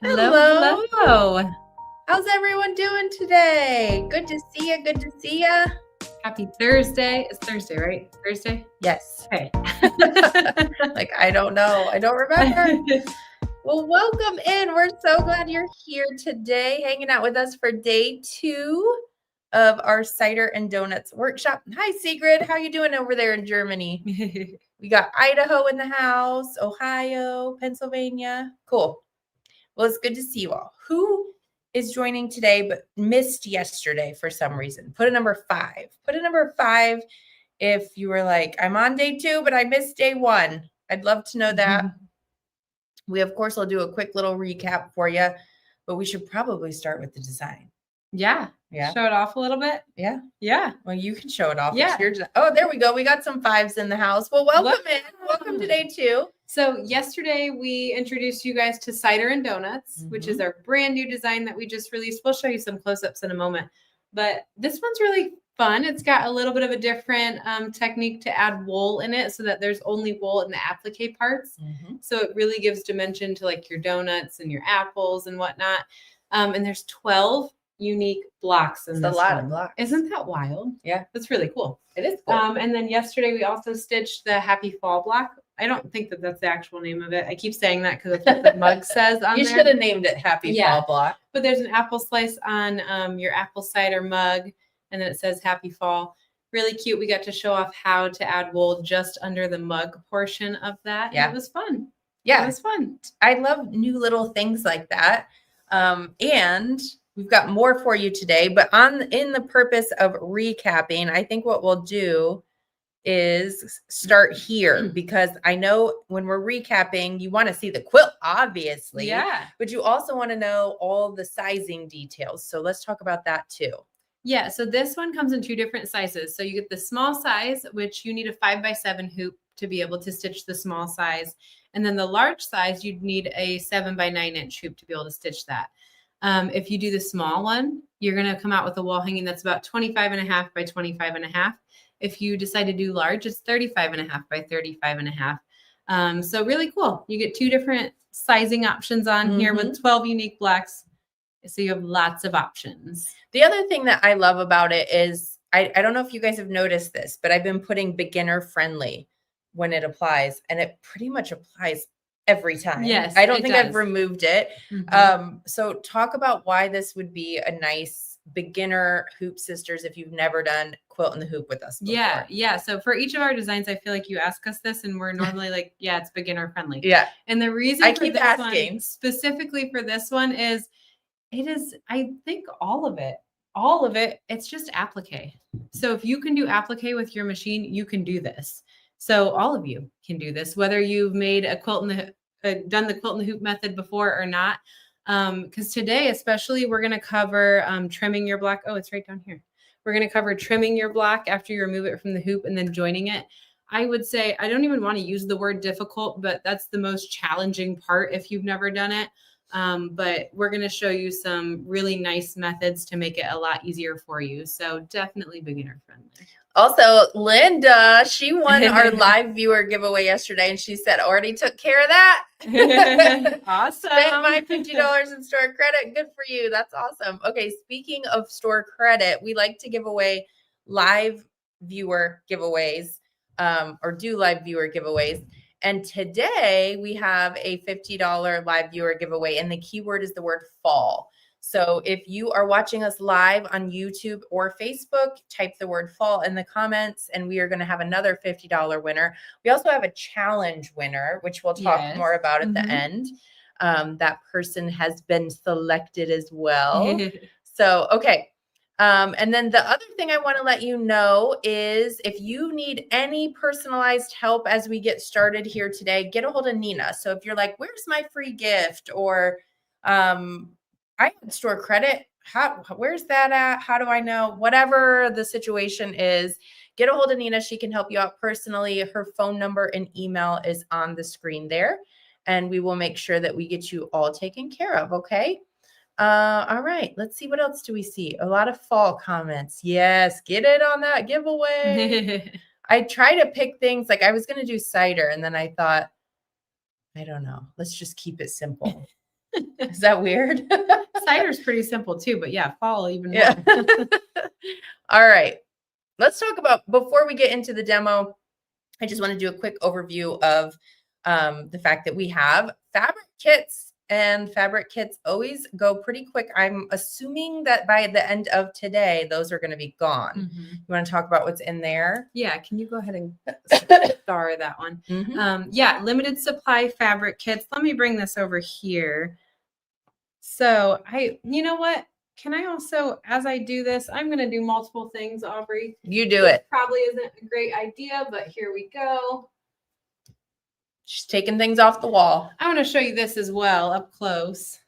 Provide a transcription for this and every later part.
Hello. Hello. How's everyone doing today? Good to see you. Good to see you. Happy Thursday. It's Thursday, right? Thursday? Yes. Hey. Like, I don't know. I don't remember. Well, welcome in. We're so glad you're here today, hanging out with us for day 2 of our cider and donuts workshop. Hi, Sigrid. How you doing over there in Germany? We got Idaho in the house, Ohio, Pennsylvania. Cool. Well, it's good to see you all. Who is joining today but missed yesterday for some reason? Put a number 5. Put a number 5 if you were like, I'm on day 2, but I missed day 1. I'd love to know that. We, of course, will do a quick little recap for you, but we should probably start with the design. Yeah. Show it off a little bit. Yeah. Yeah. Well, you can show it off. Yeah. It's your design. Oh, there we go. We got some 5s in the house. Well, welcome in. Welcome to day 2. So yesterday we introduced you guys to Cider and Donuts, which is our brand new design that we just released. We'll show you some close-ups in a moment. But this one's really fun. It's got a little bit of a different technique to add wool in it so that there's only wool in the applique parts. So it really gives dimension to like your donuts and your apples and whatnot. And there's 12 unique blocks in this It's a lot one. of blocks. Isn't that wild? Yeah. That's really cool. It is cool. And then yesterday we also stitched the Happy Fall block. I don't think that that's the actual name of it. I keep saying that because that's what the mug says on You there. should have named it Happy Fall Block. But there's an apple slice on your apple cider mug, and then it says Happy Fall. Really cute. We got to show off how to add wool just under the mug portion of that. Yeah. It was fun. Yeah. It was fun. I love new little things like that. And we've got more for you today, but in the purpose of recapping, I think what we'll do is start here, because I know when we're recapping, you want to see the quilt, obviously. Yeah. But you also want to know all the sizing details. So let's talk about that too. Yeah, so this one comes in 2 different sizes. So you get the small size, which you need a 5x7 hoop to be able to stitch the small size. And then the large size, you'd need a 7x9 inch hoop to be able to stitch that. If you do the small one, you're going to come out with a wall hanging that's about 25.5 by 25.5. If you decide to do large, it's 35.5 by 35.5. So really cool. You get 2 different sizing options on here with 12 unique blocks. So you have lots of options. The other thing that I love about it is, I don't know if you guys have noticed this, but I've been putting beginner friendly when it applies, and it pretty much applies every time. Yes, I don't it think does. I've removed it. So talk about why this would be a nice beginner hoop sisters if you've never done quilt in the hoop with us before. Yeah. So for each of our designs, I feel like you ask us this, and we're normally like, yeah, it's beginner friendly. Yeah. And the reason I for keep this asking. one, specifically for this one, is it is, I think all of it, it's just applique. So if you can do applique with your machine, you can do this. So all of you can do this, whether you've made a quilt in the done the quilt in the hoop method before or not. Because today, especially, we're going to cover trimming your block. Oh, it's right down here. We're going to cover trimming your block after you remove it from the hoop and then joining it. I would say, I don't even want to use the word difficult, but that's the most challenging part if you've never done it. But we're going to show you some really nice methods to make it a lot easier for you. So definitely beginner friendly. Also, Linda, she won our live viewer giveaway yesterday, and she said, already took care of that. Awesome. Spent my $50 in store credit. Good for you. That's awesome. Okay, speaking of store credit, we like to give away live viewer giveaways, or do live viewer giveaways. And today we have a $50 live viewer giveaway, and the keyword is the word fall. So if you are watching us live on YouTube or Facebook, type the word fall in the comments, and we are going to have another $50 winner. We also have a challenge winner, which we'll talk more about at the end. That person has been selected as well. So, okay. And then the other thing I want to let you know is, if you need any personalized help as we get started here today, get a hold of Nina. So if you're like, where's my free gift? Or I had store credit. Where's that at? How do I know? Whatever the situation is, get a hold of Nina. She can help you out personally. Her phone number and email is on the screen there, and we will make sure that we get you all taken care of. Okay. All right. Let's see. What else do we see? A lot of fall comments. Yes. Get it on that giveaway. I try to pick things like, I was going to do cider, and then I thought, I don't know. Let's just keep it simple. Is that weird? Cider's pretty simple too, but yeah, fall even Yeah. more. All right. Let's talk about, before we get into the demo, I just want to do a quick overview of the fact that we have fabric kits, and fabric kits always go pretty quick. I'm assuming that by the end of today, those are going to be gone. Mhm. You want to talk about what's in there? Yeah, can you go ahead and star that one? Mhm. Yeah, limited supply fabric kits. Let me bring this over here. So you know what? Can I also, as I do this, I'm going to do multiple things, Aubrey. You do This it. probably isn't a great idea, but here we go. She's taking things off the wall. I want to show you this as well up close.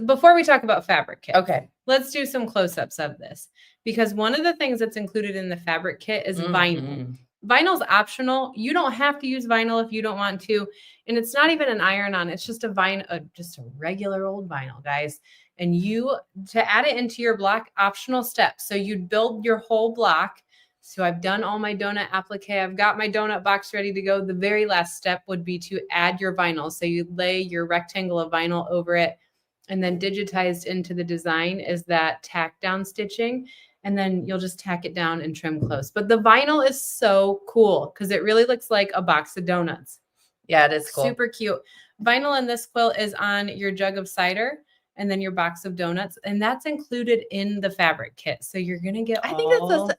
Before we talk about fabric kit, Okay. let's do some close-ups of this, because one of the things that's included in the fabric kit is vinyl. Vinyl's optional. You don't have to use vinyl if you don't want to. And it's not even an iron-on. It's just just a regular old vinyl, guys. And to add it into your block, optional steps. So you'd build your whole block. So I've done all my donut applique. I've got my donut box ready to go. The very last step would be to add your vinyl. So you lay your rectangle of vinyl over it, and then digitized into the design is that tack down stitching. And then you'll just tack it down and trim close. But the vinyl is so cool because it really looks like a box of donuts. Yeah, it is cool. Super cute. Vinyl in this quilt is on your jug of cider and then your box of donuts. And that's included in the fabric kit. So you're going to get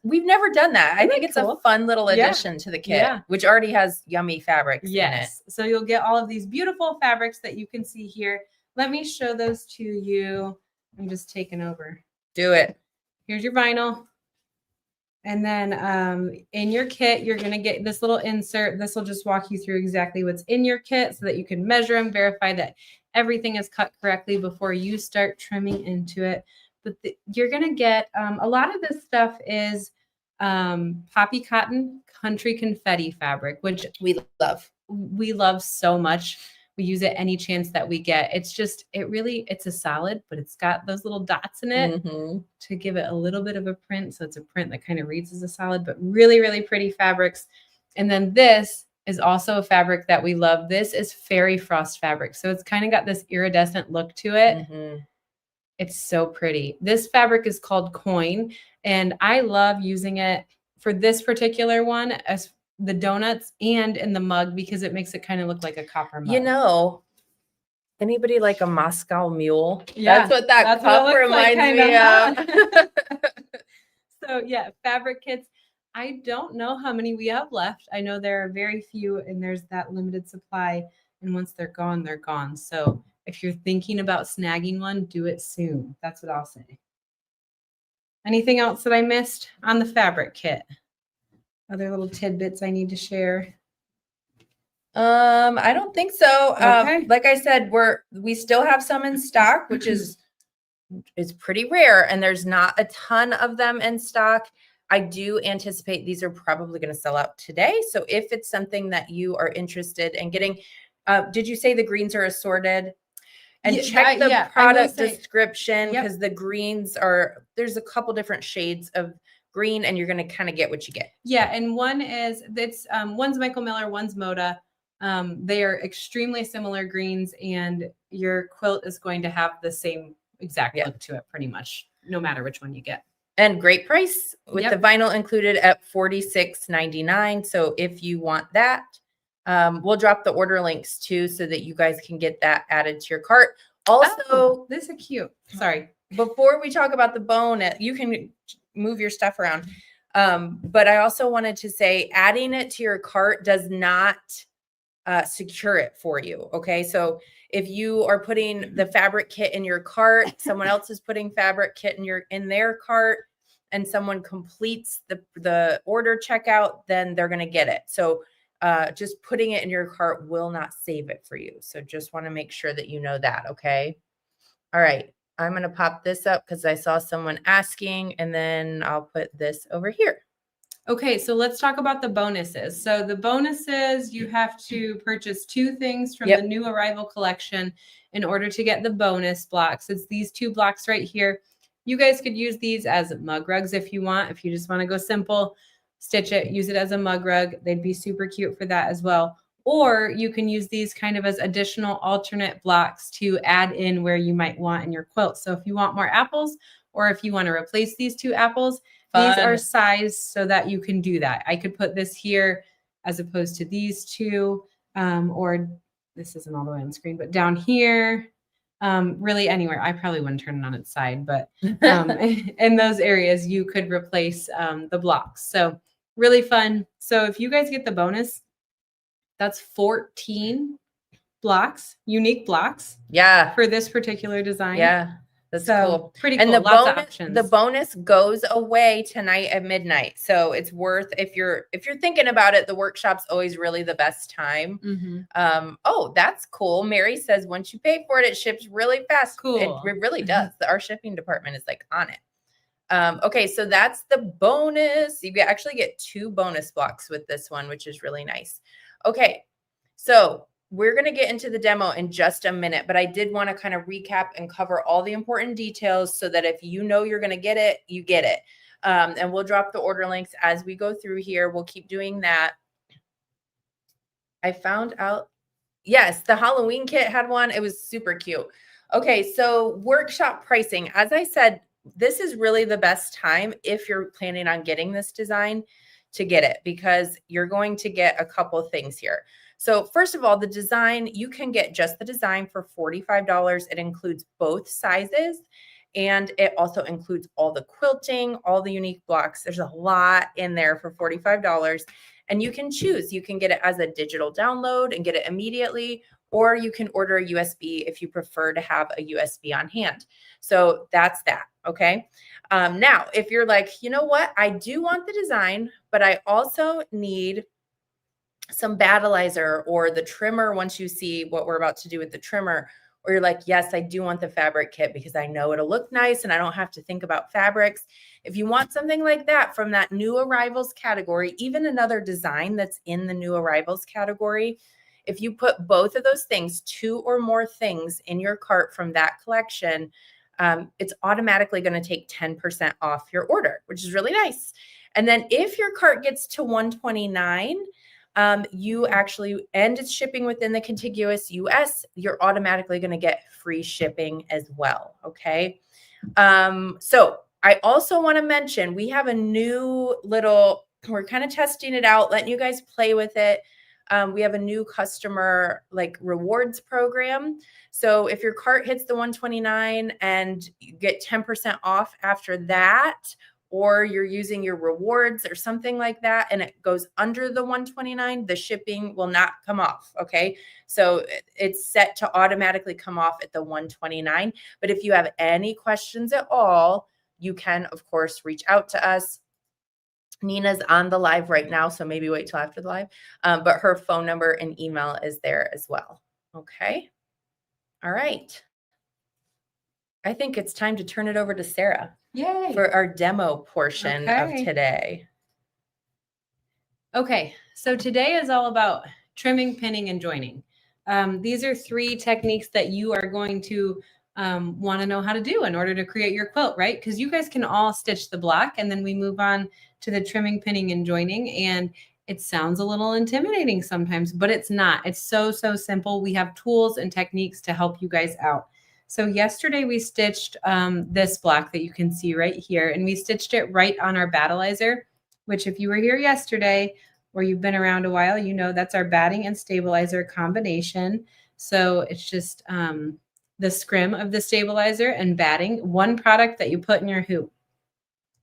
we've never done that. I think it's cool? a fun little addition to the kit, which already has yummy fabrics in it. So you'll get all of these beautiful fabrics that you can see here. Let me show those to you. I'm just taking over. Do it. Here's your vinyl. And then in your kit, you're going to get this little insert. This will just walk you through exactly what's in your kit so that you can measure and verify that everything is cut correctly before you start trimming into it. But you're going to get a lot of this stuff is poppy cotton country confetti fabric, which we love. We love so much. We use it any chance that we get. It's a solid, but it's got those little dots in it to give it a little bit of a print. So it's a print that kind of reads as a solid, but really, really pretty fabrics. And then this is also a fabric that we love. This is fairy frost fabric. So it's kind of got this iridescent look to it. It's so pretty. This fabric is called Coin, and I love using it for this particular one as the donuts and in the mug because it makes it kind of look like a copper mug. You know, anybody like a Moscow Mule? Yeah, that's what that cup reminds me of. So yeah, fabric kits. I don't know how many we have left. I know there are very few and there's that limited supply. And once they're gone, they're gone. So if you're thinking about snagging one, do it soon. That's what I'll say. Anything else that I missed on the fabric kit? Other little tidbits I need to share? I don't think so. Okay. Like I said, we still have some in stock, which is pretty rare, and there's not a ton of them in stock. I do anticipate these are probably going to sell out today. So if it's something that you are interested in getting, did you say the greens are assorted? And check the product description because the greens there's a couple different shades of green and you're going to kind of get what you get. Yeah. And one's Michael Miller, one's Moda. They are extremely similar greens and your quilt is going to have the same exact look to it pretty much, no matter which one you get. And great price with the vinyl included at $46.99. So if you want that, we'll drop the order links too, so that you guys can get that added to your cart. Also, this is cute. Sorry. Before we talk about the bone, you can move your stuff around. But I also wanted to say adding it to your cart does not secure it for you. Okay. So if you are putting the fabric kit in your cart, someone else is putting fabric kit in their cart, and someone completes the order checkout, then they're going to get it. So just putting it in your cart will not save it for you. So just want to make sure that you know that. Okay. All right. I'm going to pop this up because I saw someone asking, and then I'll put this over here. Okay, so let's talk about the bonuses. So the bonuses, you have to purchase 2 things from the new arrival collection in order to get the bonus blocks. It's these 2 blocks right here. You guys could use these as mug rugs if you want. If you just want to go simple, stitch it, use it as a mug rug. They'd be super cute for that as well. Or you can use these kind of as additional alternate blocks to add in where you might want in your quilt. So if you want more apples, or if you want to replace these 2 apples, these are sized so that you can do that. I could put this here as opposed to these 2, or this isn't all the way on screen, but down here, really anywhere. I probably wouldn't turn it on its side, but in those areas, you could replace the blocks. So really fun. So if you guys get the bonus, that's 14 blocks, unique blocks. Yeah. For this particular design. Yeah. That's cool. Pretty cool. And the bonus goes away tonight at midnight. So it's worth, if you're thinking about it, the workshop's always really the best time. Mm-hmm. Oh, that's cool. Mary says once you pay for it, it ships really fast. Cool. It really does. Our shipping department is like on it. Okay, so that's the bonus. You actually get 2 bonus blocks with this one, which is really nice. Okay, so we're going to get into the demo in just a minute, but I did want to kind of recap and cover all the important details so that if you know you're going to get it, you get it. And we'll drop the order links as we go through here. We'll keep doing that. I found out, yes, the Halloween kit had one. It was super cute. Okay, so workshop pricing. As I said, this is really the best time if you're planning on getting this design to get it, because you're going to get a couple of things here. So first of all, the design, you can get just the design for $45. It includes both sizes, and it also includes all the quilting, all the unique blocks. There's a lot in there for $45. And you can choose. You can get it as a digital download and get it immediately, or you can order a USB if you prefer to have a USB on hand. So that's that. Okay. Now, if you're like, you know what, I do want the design, but I also need some battleizer or the trimmer. Once you see what we're about to do with the trimmer, or you're like, yes, I do want the fabric kit because I know it'll look nice and I don't have to think about fabrics. If you want something like that from that new arrivals category, even another design that's in the new arrivals category, if you put both of those things, 2 or more things in your cart from that collection, it's automatically going to take 10% off your order, which is really nice. And then if your cart gets to $129, you actually, and it's shipping within the contiguous US, you're automatically going to get free shipping as well. Okay. So I also want to mention, we have a new little, we're kind of testing it out, letting you guys play with it. We have a new customer like rewards program. So if your cart hits the 129 and you get 10% off after that, or you're using your rewards or something like that, and it goes under the 129, the shipping will not come off. Okay. So it's set to automatically come off at the 129. But if you have any questions at all, you can, of course, reach out to us. Nina's on the live right now, so maybe wait till after the live. But her phone number and email is there as well. Okay. All right. I think it's time to turn it over to Sarah. Yay. For our demo portion of today. Okay, so today is all about trimming, pinning, and joining. These are 3 techniques that you are going to want to know how to do in order to create your quilt, right? Because you guys can all stitch the block, and then we move on to the trimming, pinning, and joining. And it sounds a little intimidating sometimes, but it's not. It's so simple. We have tools and techniques to help you guys out. So yesterday we stitched this block that you can see right here, and we stitched it right on our battleizer, which if you were here yesterday or you've been around a while, you know that's our batting and stabilizer combination. So it's just the scrim of the stabilizer and batting, one product that you put in your hoop.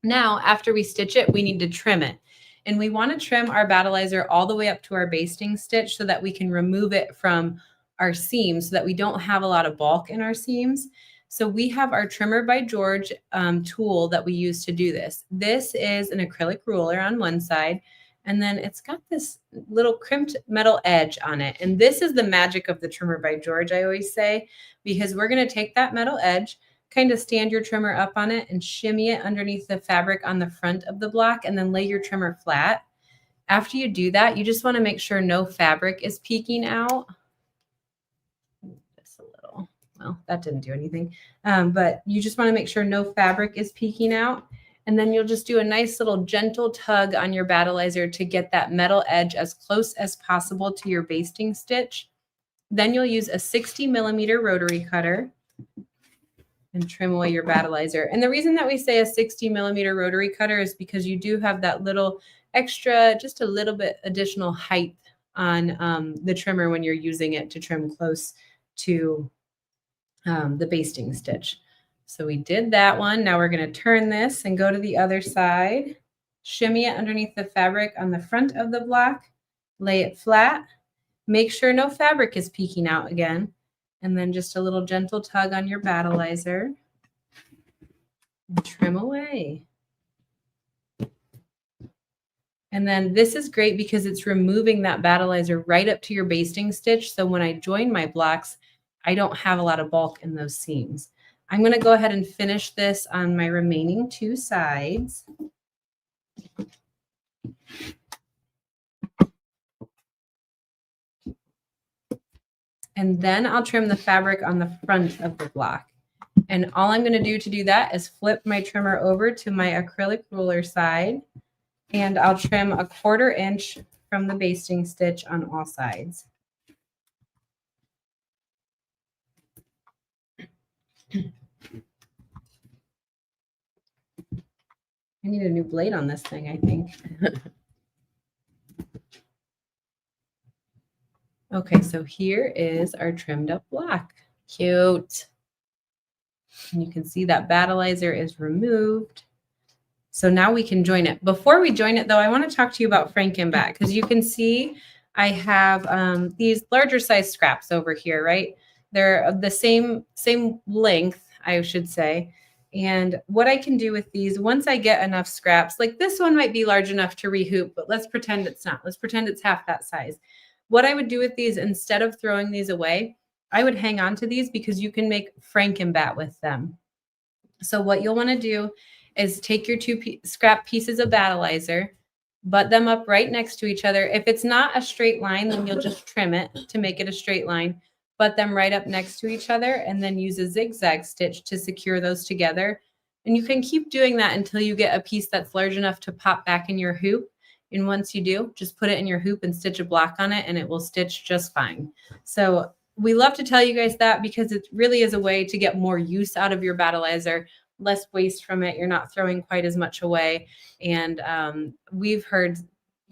Now, after we stitch it, we need to trim it. And we want to trim our battleizer all the way up to our basting stitch so that we can remove it from our seams so that we don't have a lot of bulk in our seams. So we have our Trimmer by George tool that we use to do this. This is an acrylic ruler on one side, and then it's got this little crimped metal edge on it. And this is the magic of the Trimmer by George, I always say, because we're going to take that metal edge, kind of stand your trimmer up on it and shimmy it underneath the fabric on the front of the block, and then lay your trimmer flat. After you do that, you just want to make sure no fabric is peeking out. Just a little. Well, that didn't do anything. But you just want to make sure no fabric is peeking out. And then you'll just do a nice little gentle tug on your battleizer to get that metal edge as close as possible to your basting stitch. Then you'll use a 60 millimeter rotary cutter and trim away your battleizer. And the reason that we say a 60 millimeter rotary cutter is because you do have that little extra, just a little bit additional height on the trimmer when you're using it to trim close to the basting stitch. So we did that one. Now we're going to turn this and go to the other side. Shimmy it underneath the fabric on the front of the block. Lay it flat. Make sure no fabric is peeking out again. And then just a little gentle tug on your battleizer. And trim away. And then this is great because it's removing that battleizer right up to your basting stitch. So when I join my blocks, I don't have a lot of bulk in those seams. I'm going to go ahead and finish this on my remaining two sides. And then I'll trim the fabric on the front of the block. And all I'm going to do to do that is flip my trimmer over to my acrylic ruler side, and I'll trim 1/4 inch from the basting stitch on all sides. I need a new blade on this thing, I think. Okay, so here is our trimmed up block. Cute. And you can see that battleizer is removed. So now we can join it. Before we join it, though, I want to talk to you about Frankenbat, because you can see I have these larger size scraps over here, right? They're of the same length, I should say. And what I can do with these, once I get enough scraps, like this one might be large enough to rehoop, but let's pretend it's not. Let's pretend it's half that size. What I would do with these, instead of throwing these away, I would hang on to these because you can make Frankenbat with them. So what you'll want to do is take your two scrap pieces of battleizer, butt them up right next to each other. If it's not a straight line, then you'll just trim it to make it a straight line. Butt them right up next to each other and then use a zigzag stitch to secure those together. And you can keep doing that until you get a piece that's large enough to pop back in your hoop. And once you do, just put it in your hoop and stitch a block on it, and it will stitch just fine. So we love to tell you guys that because it really is a way to get more use out of your battleizer, less waste from it. You're not throwing quite as much away. And we've heard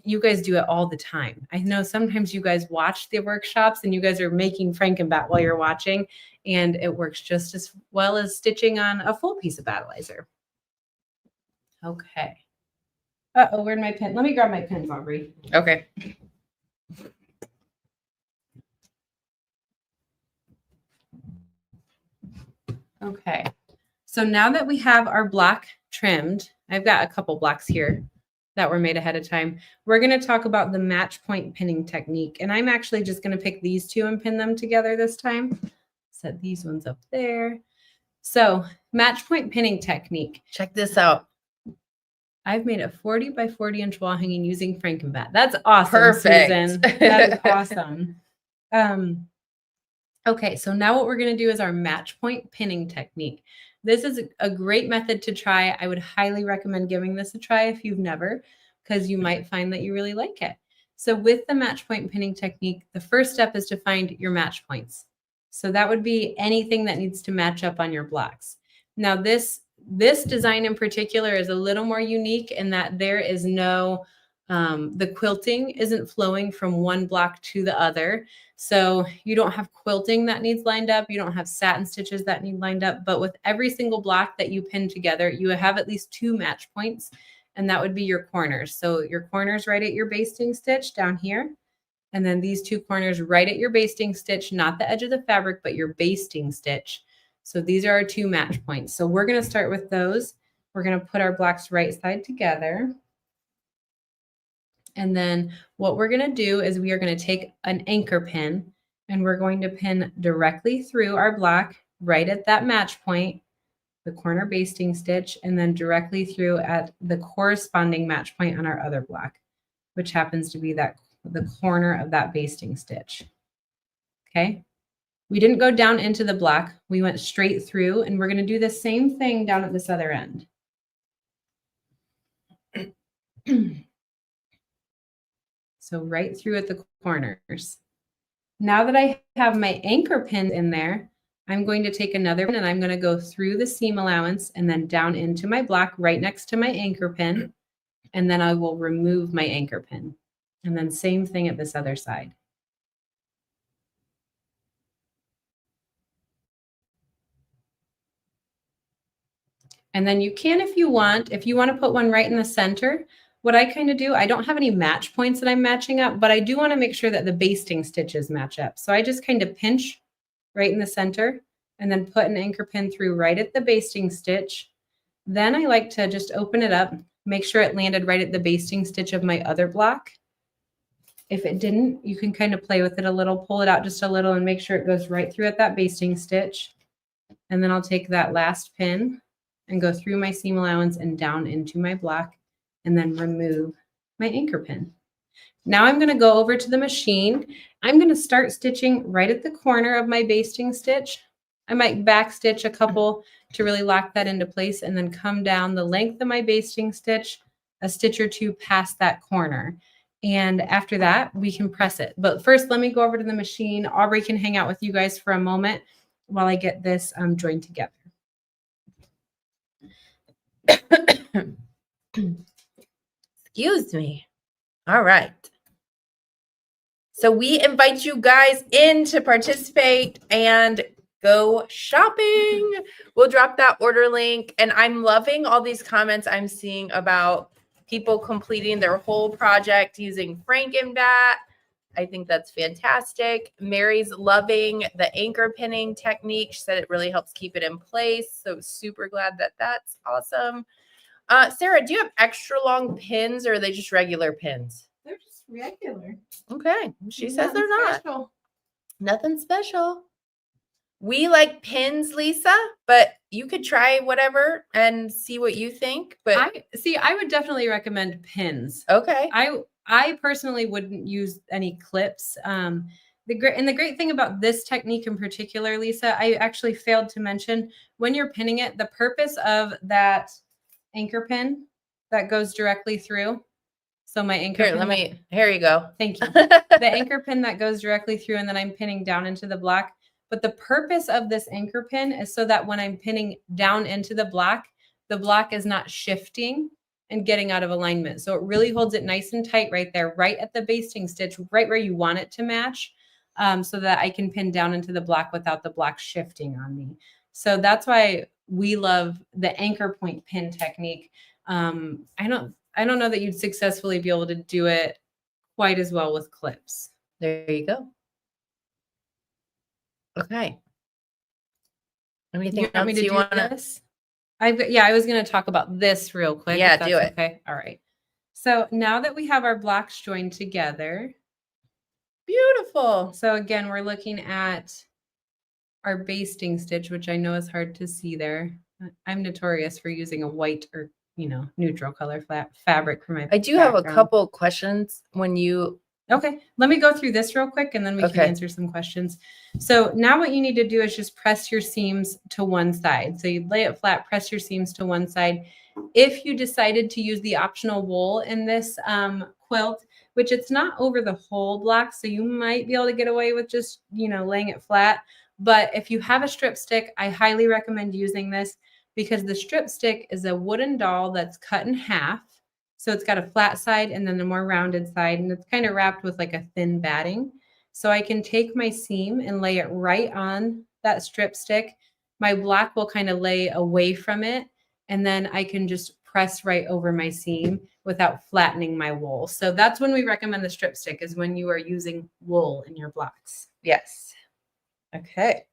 you guys do it all the time. I know sometimes you guys watch the workshops and you guys are making Frankenbat while you're watching, and it works just as well as stitching on a full piece of battleizer. Okay. Uh-oh, where'd my pen? Let me grab my pens, Aubrey. Okay. Okay. So now that we have our block trimmed, I've got a couple blocks here that were made ahead of time. We're going to talk about the match point pinning technique. And I'm actually just going to pick these two and pin them together this time. Set these ones up there. So match point pinning technique. Check this out. I've made a 40 by 40 inch wall hanging using Frankenbat. That's awesome, Perfect. Susan. That is awesome. Okay, so now what we're going to do is our match point pinning technique. This is a great method to try. I would highly recommend giving this a try if you've never, because you might find that you really like it. So with the match point pinning technique, the first step is to find your match points. So that would be anything that needs to match up on your blocks. Now this design in particular is a little more unique in that there is no, the quilting isn't flowing from one block to the other. So you don't have quilting that needs lined up. You don't have satin stitches that need lined up. But with every single block that you pin together, you have at least 2 match points, and that would be your corners. So your corners right at your basting stitch down here. And then these 2 corners right at your basting stitch, not the edge of the fabric, but your basting stitch. So these are our 2 match points. So we're going to start with those. We're going to put our blocks right side together. And then what we're going to do is we are going to take an anchor pin and we're going to pin directly through our block right at that match point, the corner basting stitch, and then directly through at the corresponding match point on our other block, which happens to be the corner of that basting stitch. Okay. We didn't go down into the block. We went straight through, and we're going to do the same thing down at this other end. So right through at the corners. Now that I have my anchor pins in there, I'm going to take another one and I'm going to go through the seam allowance and then down into my block right next to my anchor pin. And then I will remove my anchor pin. And then same thing at this other side. And then you can, if you want to put one right in the center, what I kind of do, I don't have any match points that I'm matching up, but I do want to make sure that the basting stitches match up. So I just kind of pinch right in the center and then put an anchor pin through right at the basting stitch. Then I like to just open it up, make sure it landed right at the basting stitch of my other block. If it didn't, you can kind of play with it a little, pull it out just a little and make sure it goes right through at that basting stitch. And then I'll take that last pin and go through my seam allowance and down into my block and then remove my anchor pin. Now I'm going to go over to the machine. I'm going to start stitching right at the corner of my basting stitch. I might back stitch a couple to really lock that into place and then come down the length of my basting stitch, a stitch or two past that corner. And after that, we can press it. But first, let me go over to the machine. Aubrey can hang out with you guys for a moment while I get this joined together. Excuse me. All right. So we invite you guys in to participate and go shopping. We'll drop that order link. And I'm loving all these comments I'm seeing about people completing their whole project using Frankenbat. I think that's fantastic. Mary's loving the anchor pinning technique. She said it really helps keep it in place. So super glad that that's awesome. Sarah, do you have extra long pins or are they just regular pins? They're just regular. Okay. She says they're not. Special. Nothing special. We like pins, Lisa, but you could try whatever and see what you think. But I would definitely recommend pins. okay. I personally wouldn't use any clips. The great thing about this technique in particular, Lisa, I actually failed to mention when you're pinning it, the purpose of that anchor pin that goes directly through. So my anchor pin. Here you go. Thank you. The anchor pin that goes directly through and then I'm pinning down into the block. But the purpose of this anchor pin is so that when I'm pinning down into the block is not shifting and getting out of alignment. So it really holds it nice and tight right there, right at the basting stitch, right where you want it to match, so that I can pin down into the block without the block shifting on me. So that's why we love the anchor point pin technique. I don't know that you'd successfully be able to do it quite as well with clips. There you go. Okay. Anything you want me else to you do want to? this? I was going to talk about this real quick. Yeah, do it. Okay. All right. So now that we have our blocks joined together. Beautiful. So again, we're looking at our basting stitch, which I know is hard to see there. I'm notorious for using a white or, neutral color flat fabric for my I do have a couple questions when you. Okay, let me go through this real quick and then we can answer some questions. So now what you need to do is just press your seams to one side. So you lay it flat, press your seams to one side. If you decided to use the optional wool in this quilt, which it's not over the whole block, so you might be able to get away with just, laying it flat. But if you have a strip stick, I highly recommend using this because the strip stick is a wooden doll that's cut in half. So it's got a flat side and then a more rounded side, and it's kind of wrapped with like a thin batting. So I can take my seam and lay it right on that strip stick. My block will kind of lay away from it, and then I can just press right over my seam without flattening my wool. So that's when we recommend the strip stick, is when you are using wool in your blocks. Yes. Okay.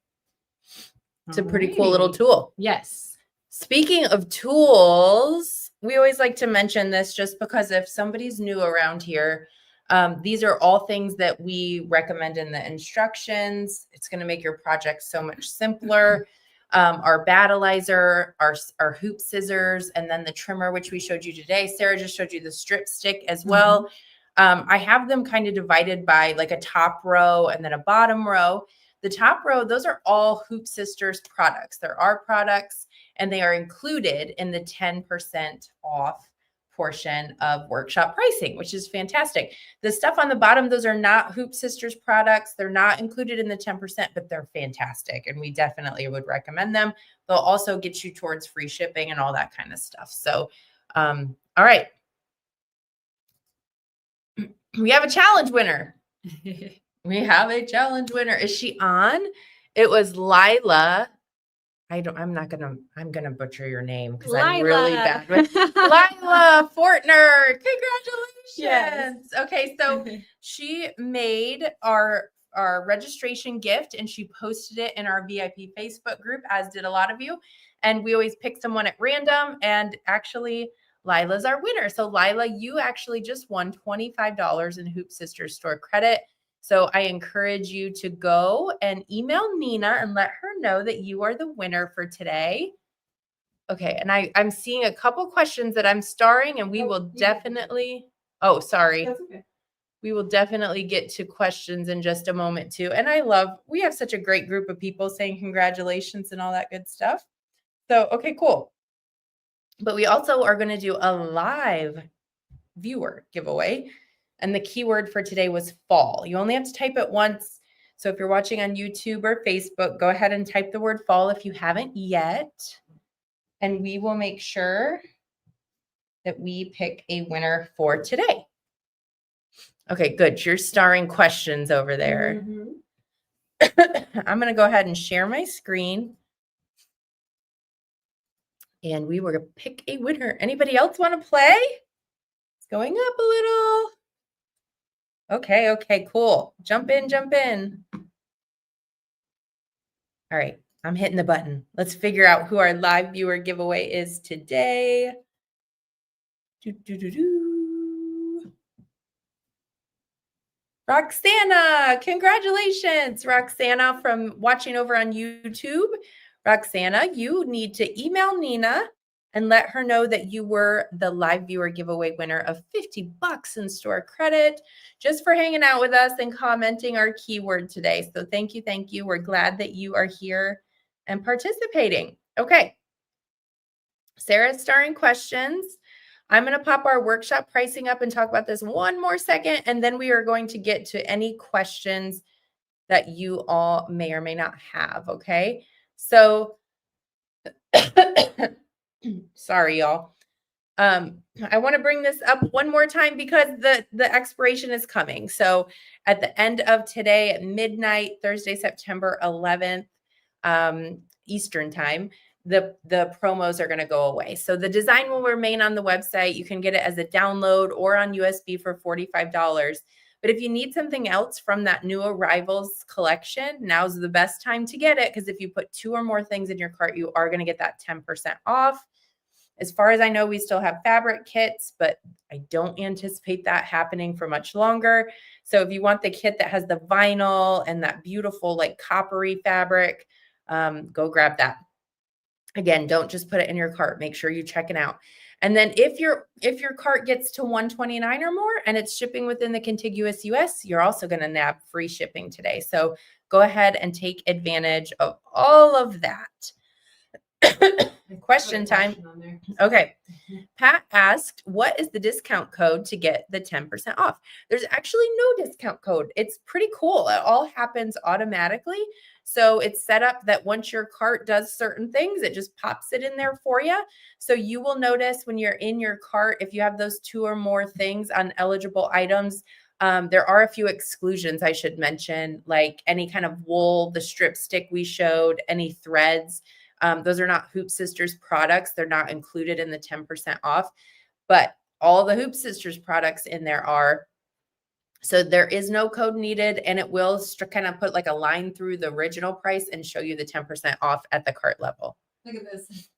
It's a pretty cool little tool. Yes. Speaking of tools, we always like to mention this just because if somebody's new around here, these are all things that we recommend in the instructions. It's going to make your project so much simpler. Our battleizer, our hoop scissors, and then the trimmer, which we showed you today. Sarah just showed you the strip stick as well. I have them kind of divided by like a top row and then a bottom row. The top row, those are all Hoop Sisters products. They're our products, and they are included in the 10% off portion of workshop pricing, which is fantastic. The stuff on the bottom, those are not Hoop Sisters products. They're not included in the 10%, but they're fantastic. And we definitely would recommend them. They'll also get you towards free shipping and all that kind of stuff. So, all right. We have a challenge winner. We have a challenge winner. Is she on? It was Lila. I'm gonna butcher your name because I'm really bad with Lila Fortner. Congratulations. Yes. Okay, so she made our registration gift and she posted it in our VIP Facebook group, as did a lot of you. And we always pick someone at random. And actually, Lila's our winner. So Lila, you actually just won $25 in Hoop Sisters store credit. So I encourage you to go and email Nina and let her know that you are the winner for today. Okay. And I'm seeing a couple questions that I'm starring and we will definitely, sorry. That's okay. We will definitely get to questions in just a moment too. And we have such a great group of people saying congratulations and all that good stuff. So, okay, cool. But we also are going to do a live viewer giveaway. And the keyword for today was fall. You only have to type it once. So if you're watching on YouTube or Facebook, go ahead and type the word fall if you haven't yet. And we will make sure that we pick a winner for today. Okay, good. You're starring questions over there. Mm-hmm. I'm going to go ahead and share my screen. And we will pick a winner. Anybody else want to play? It's going up a little. Okay, cool. Jump in. All right, I'm hitting the button. Let's figure out who our live viewer giveaway is today. Roxana, congratulations, Roxana, from watching over on YouTube. Roxana, you need to email Nina and let her know that you were the live viewer giveaway winner of $50 in store credit just for hanging out with us and commenting our keyword today. So thank you. We're glad that you are here and participating. Okay. Sarah's starring questions. I'm going to pop our workshop pricing up and talk about this one more second, and then we are going to get to any questions that you all may or may not have, okay? So, sorry, y'all. I want to bring this up one more time because the expiration is coming. So at the end of today at midnight, Thursday, September 11th, Eastern time, the promos are going to go away. So the design will remain on the website. You can get it as a download or on USB for $45. But if you need something else from that new arrivals collection, now's the best time to get it, because if you put 2 or more things in your cart, you are going to get that 10% off. As far as I know, we still have fabric kits, but I don't anticipate that happening for much longer. So if you want the kit that has the vinyl and that beautiful like coppery fabric, go grab that. Again, don't just put it in your cart. Make sure you check it out. And then if your cart gets to $129 or more and it's shipping within the contiguous US, you're also going to nab free shipping today. So go ahead and take advantage of all of that. Question time. Okay. Pat asked, what is the discount code to get the 10% off? There's actually no discount code. It's pretty cool. It all happens automatically. So it's set up that once your cart does certain things, it just pops it in there for you. So you will notice when you're in your cart, if you have those 2 or more things on eligible items, there are a few exclusions I should mention, like any kind of wool, the strip stick we showed, any threads. Those are not Hoop Sisters products. They're not included in the 10% off, but all the Hoop Sisters products in there are. So there is no code needed, and it will kind of put like a line through the original price and show you the 10% off at the cart level. Look at this.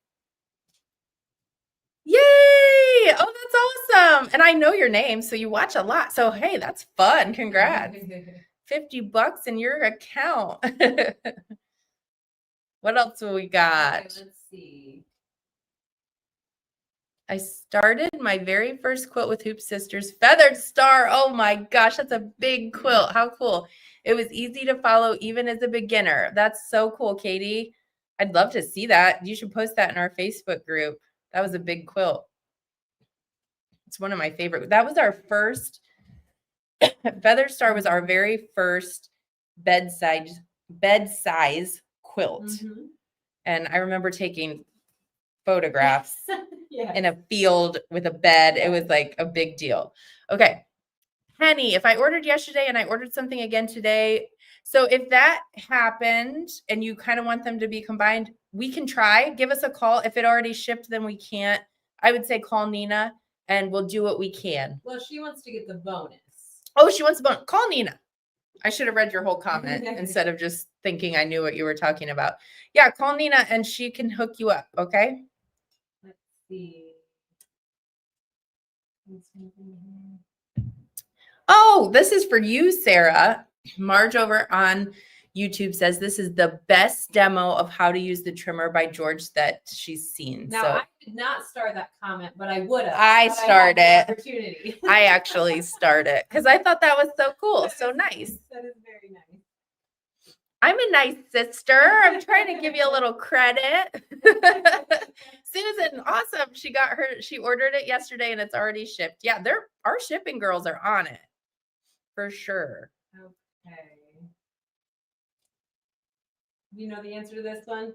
Yay! Oh, that's awesome. And I know your name, so you watch a lot. So, hey, that's fun. Congrats. $50 in your account. What else have we got? Okay, let's see. I started my very first quilt with Hoop Sisters, Feathered Star. Oh my gosh, that's a big quilt. How cool. It was easy to follow even as a beginner. That's so cool, Katie. I'd love to see that. You should post that in our Facebook group. That was a big quilt. It's one of my favorite. That was our first, Feather Star was our very first bed size quilt. Mm-hmm. And I remember taking photographs Yes. in a field with a bed. It was like a big deal. Okay. Penny, if I ordered yesterday and I ordered something again today, so if that happened and you kind of want them to be combined, we can try. Give us a call. If it already shipped, then we can't. I would say call Nina and we'll do what we can. Well, she wants to get the bonus. Oh, she wants a bonus. Call Nina. I should have read your whole comment instead of just thinking I knew what you were talking about. Yeah, call Nina and she can hook you up. Okay. Let's see. Oh, this is for you, Sarah. Marge over on YouTube says this is the best demo of how to use the trimmer by George that she's seen. Now, so I did not start that comment, but I would have. I started. Opportunity. I actually started because I thought that was so cool. So nice. That is very nice. I'm a nice sister. I'm trying to give you a little credit. Susan, awesome. She ordered it yesterday and it's already shipped. Yeah, our shipping girls are on it for sure. Okay. Do you know the answer to this one?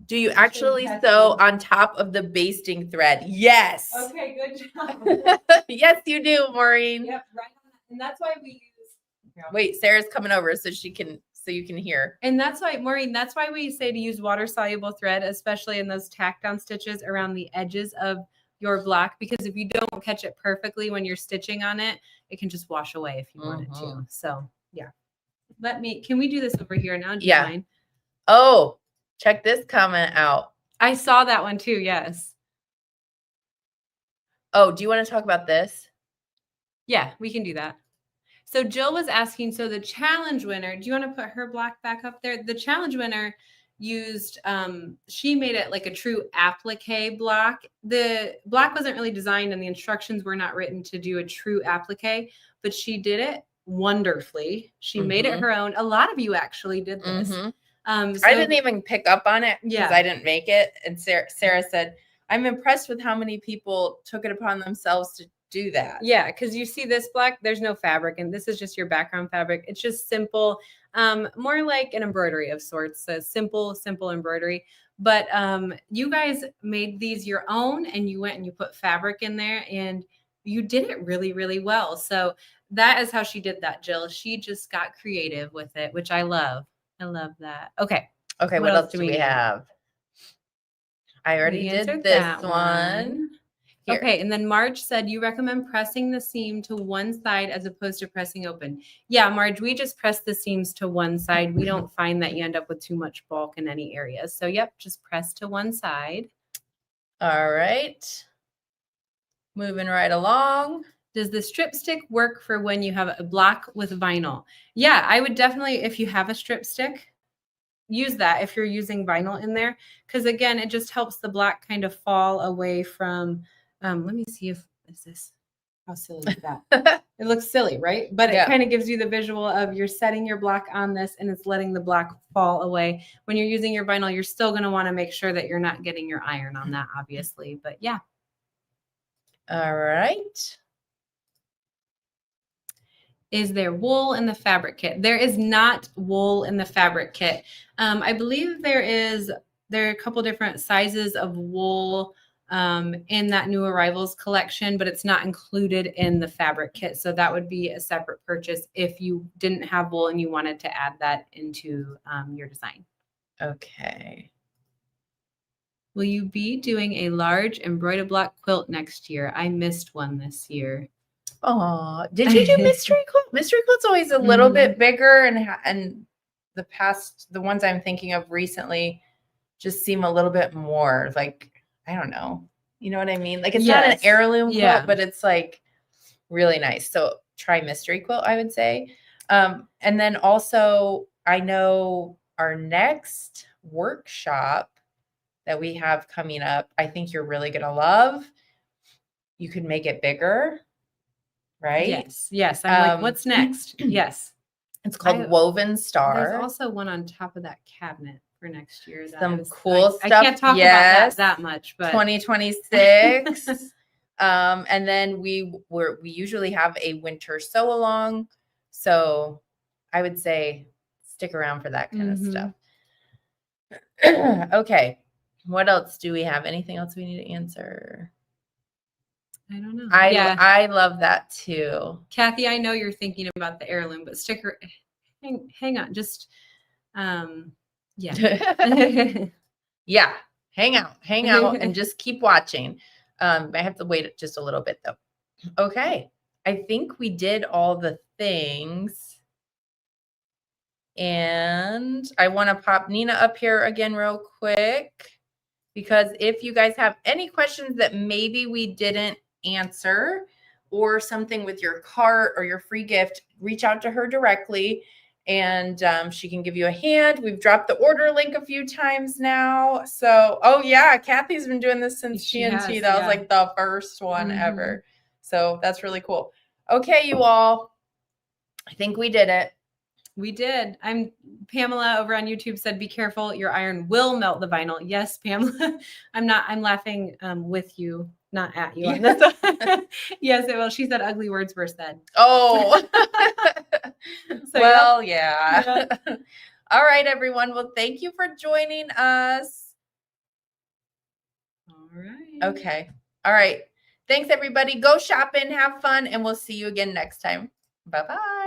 Do you actually sew on top of the basting thread? Yes. Okay, good job. Yes, you do, Maureen. Yep, right on that. And that's why we use. Wait, Sarah's coming over so you can hear. And that's why, Maureen, that's why we say to use water soluble thread, especially in those tack down stitches around the edges of your block, because if you don't catch it perfectly when you're stitching on it, it can just wash away if you want it to. So yeah. Can we do this over here now? Do you mind? Oh, check this comment out. I saw that one too. Yes. Oh, do you want to talk about this? Yeah, we can do that. So Jill was asking, so the challenge winner, do you want to put her block back up there? The challenge winner used, she made it like a true applique block. The block wasn't really designed and the instructions were not written to do a true applique, but she did it wonderfully. She made it her own. A lot of you actually did this. So I didn't even pick up on it because I didn't make it. And Sarah said, I'm impressed with how many people took it upon themselves to do that. Yeah, because you see this black, there's no fabric, and this is just your background fabric. It's just simple, more like an embroidery of sorts, a simple embroidery. But you guys made these your own, and you went and you put fabric in there, and you did it really, really well. So that is how she did that, Jill. She just got creative with it, which I love. I love that. Okay. Okay, what else do we have? I already did this one. Here. Okay, and then Marge said you recommend pressing the seam to one side as opposed to pressing open. Yeah, Marge, we just press the seams to one side. We don't find that you end up with too much bulk in any areas. So, yep, just press to one side. All right. Moving right along. Does the strip stick work for when you have a block with vinyl? Yeah, I would definitely, if you have a strip stick, use that if you're using vinyl in there. Because, again, it just helps the block kind of fall away from... let me see if how silly is that? It looks silly, right? But it kind of gives you the visual of you're setting your block on this and it's letting the block fall away. When you're using your vinyl, you're still going to want to make sure that you're not getting your iron on that, obviously. But yeah. All right. Is there wool in the fabric kit? There is not wool in the fabric kit. I believe there are a couple different sizes of wool in that new arrivals collection, but it's not included in the fabric kit. So that would be a separate purchase if you didn't have wool and you wanted to add that into your design. Okay. Will you be doing a large embroidered block quilt next year? I missed one this year. Oh, did you do mystery quilt? Mystery quilt's always a little bit bigger, and the ones I'm thinking of recently just seem a little bit more like, I don't know. You know what I mean? Like it's not an heirloom quilt, but it's like really nice. So try mystery quilt, I would say. And then also I know our next workshop that we have coming up, I think you're really going to love. You could make it bigger, right? Yes. I'm like, what's next? Yes. It's called Woven Star. There's also one on top of that cabinet for next year. Some cool stuff. I can't talk about that much, but 2026. And then we usually have a winter sew along. So I would say stick around for that kind of stuff. Okay. What else do we have? Anything else we need to answer? I don't know. I love that too. Kathy, I know you're thinking about the heirloom, but hang on. Just, yeah. Yeah. Hang out and just keep watching. I have to wait just a little bit though. Okay. I think we did all the things. And I want to pop Nina up here again real quick, because if you guys have any questions that maybe we didn't answer, or something with your cart or your free gift, reach out to her directly and she can give you a hand. We've dropped the order link a few times now. So, oh yeah, Kathy's been doing this since TNT. That was like the first one ever. So that's really cool. Okay, you all, I think we did it. We did. Pamela over on YouTube said, be careful. Your iron will melt the vinyl. Yes, Pamela. I'm laughing with you, not at you on this. Yes, it will. She said ugly words were said. Oh, so, well, yeah. All right, everyone. Well, thank you for joining us. All right. Okay. All right. Thanks, everybody. Go shopping, have fun, and we'll see you again next time. Bye-bye.